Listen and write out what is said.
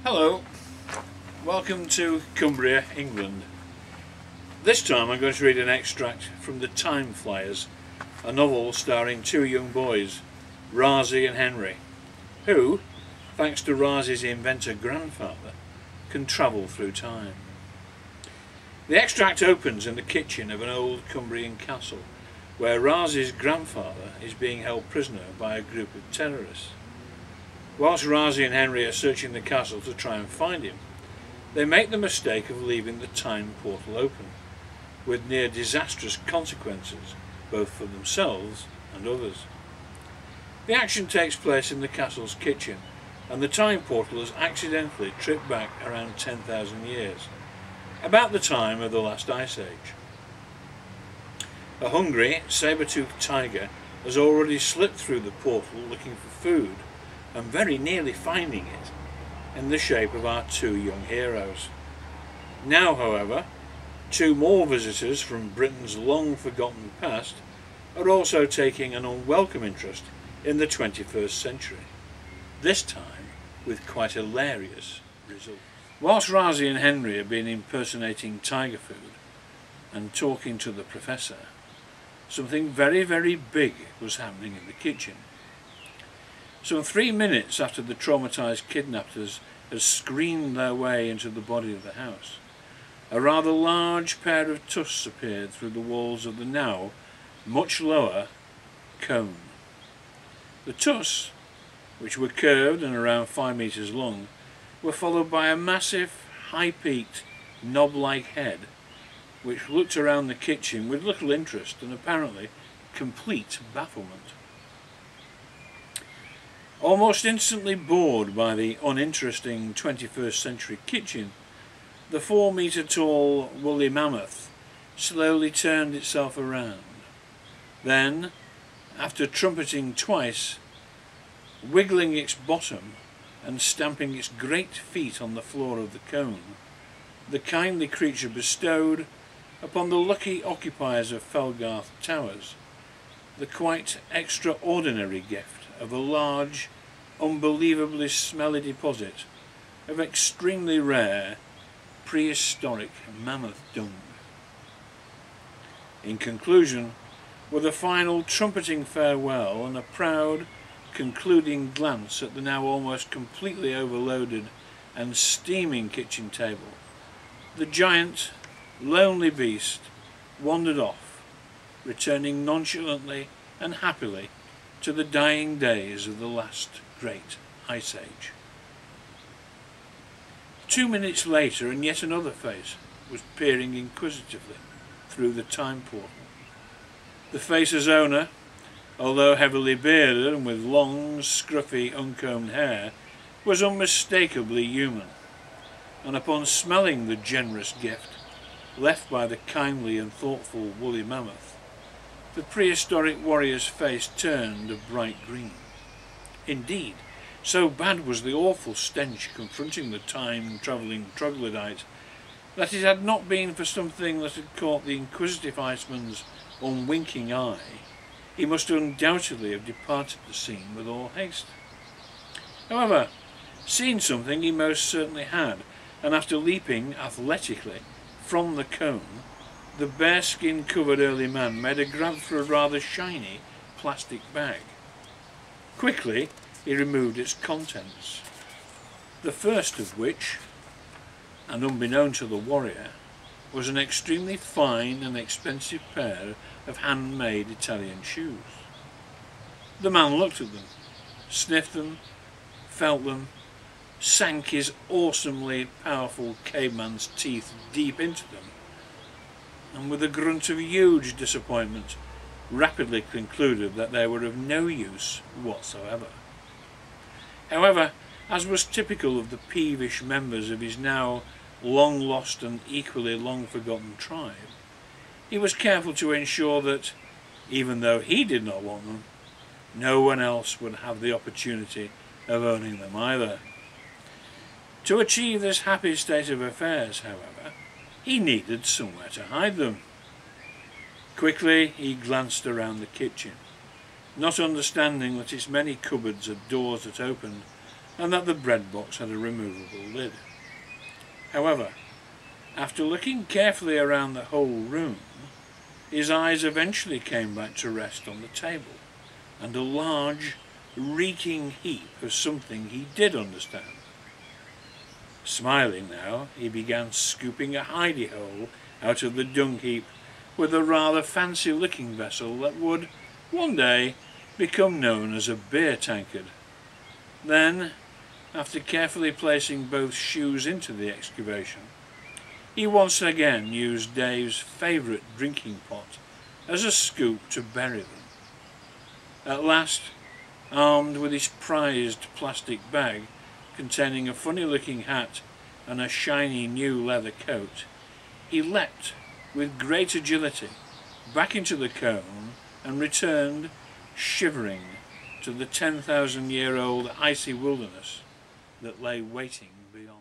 Hello, welcome to Cumbria, England. This time I'm going to read an extract from The Time Flyers, a novel starring two young boys, Rasey and Henry, who, thanks to Rasey's inventor grandfather, can travel through time. The extract opens in the kitchen of an old Cumbrian castle, where Rasey's grandfather is being held prisoner by a group of terrorists. Whilst Rasey and Henry are searching the castle to try and find him, they make the mistake of leaving the time portal open, with near disastrous consequences both for themselves and others. The action takes place in the castle's kitchen, and the time portal has accidentally tripped back around 10,000 years, about the time of the last ice age. A hungry, saber-toothed tiger has already slipped through the portal looking for food, and very nearly finding it, in the shape of our two young heroes. Now, however, two more visitors from Britain's long-forgotten past are also taking an unwelcome interest in the 21st century, this time with quite hilarious results. Whilst Rasey and Henry have been impersonating tiger food and talking to the professor, something very, very big was happening in the kitchen. Some 3 minutes after the traumatised kidnappers had screamed their way into the body of the house, a rather large pair of tusks appeared through the walls of the now much lower cone. The tusks, which were curved and around 5 metres long, were followed by a massive, high-peaked, knob-like head, which looked around the kitchen with little interest and apparently complete bafflement. Almost instantly bored by the uninteresting 21st century kitchen, the 4-metre-tall woolly mammoth slowly turned itself around. Then, after trumpeting twice, wiggling its bottom and stamping its great feet on the floor of the cone, the kindly creature bestowed upon the lucky occupiers of Felgarth Towers the quite extraordinary gift of a large, unbelievably smelly deposit of extremely rare, prehistoric mammoth dung. In conclusion, with a final trumpeting farewell and a proud, concluding glance at the now almost completely overloaded and steaming kitchen table, the giant, lonely beast wandered off, returning nonchalantly and happily to the dying days of the last great ice age. 2 minutes later, and yet another face was peering inquisitively through the time portal. The face's owner, although heavily bearded and with long, scruffy, uncombed hair, was unmistakably human, and upon smelling the generous gift left by the kindly and thoughtful woolly mammoth, the prehistoric warrior's face turned a bright green. Indeed, so bad was the awful stench confronting the time-travelling troglodyte that it had not been for something that had caught the inquisitive Iceman's unwinking eye, he must undoubtedly have departed the scene with all haste. However, seen something he most certainly had, and after leaping athletically from the cone, the bearskin-covered early man made a grab for a rather shiny plastic bag. Quickly he removed its contents, the first of which, and unbeknown to the warrior, was an extremely fine and expensive pair of handmade Italian shoes. The man looked at them, sniffed them, felt them, sank his awesomely powerful caveman's teeth deep into them, and with a grunt of huge disappointment rapidly concluded that they were of no use whatsoever. However, as was typical of the peevish members of his now long lost and equally long forgotten tribe, he was careful to ensure that, even though he did not want them, no one else would have the opportunity of owning them either. To achieve this happy state of affairs, however, he needed somewhere to hide them. Quickly he glanced around the kitchen, not understanding that its many cupboards had doors that opened and that the bread box had a removable lid. However, after looking carefully around the whole room, his eyes eventually came back to rest on the table and a large, reeking heap of something he did understand. Smiling now, he began scooping a hidey hole out of the dung heap with a rather fancy-looking vessel that would, one day, become known as a beer tankard. Then, after carefully placing both shoes into the excavation, he once again used Dave's favourite drinking pot as a scoop to bury them. At last, armed with his prized plastic bag containing a funny-looking hat and a shiny new leather coat, he leapt with great agility back into the cone and returned, shivering, to the 10,000-year-old icy wilderness that lay waiting beyond.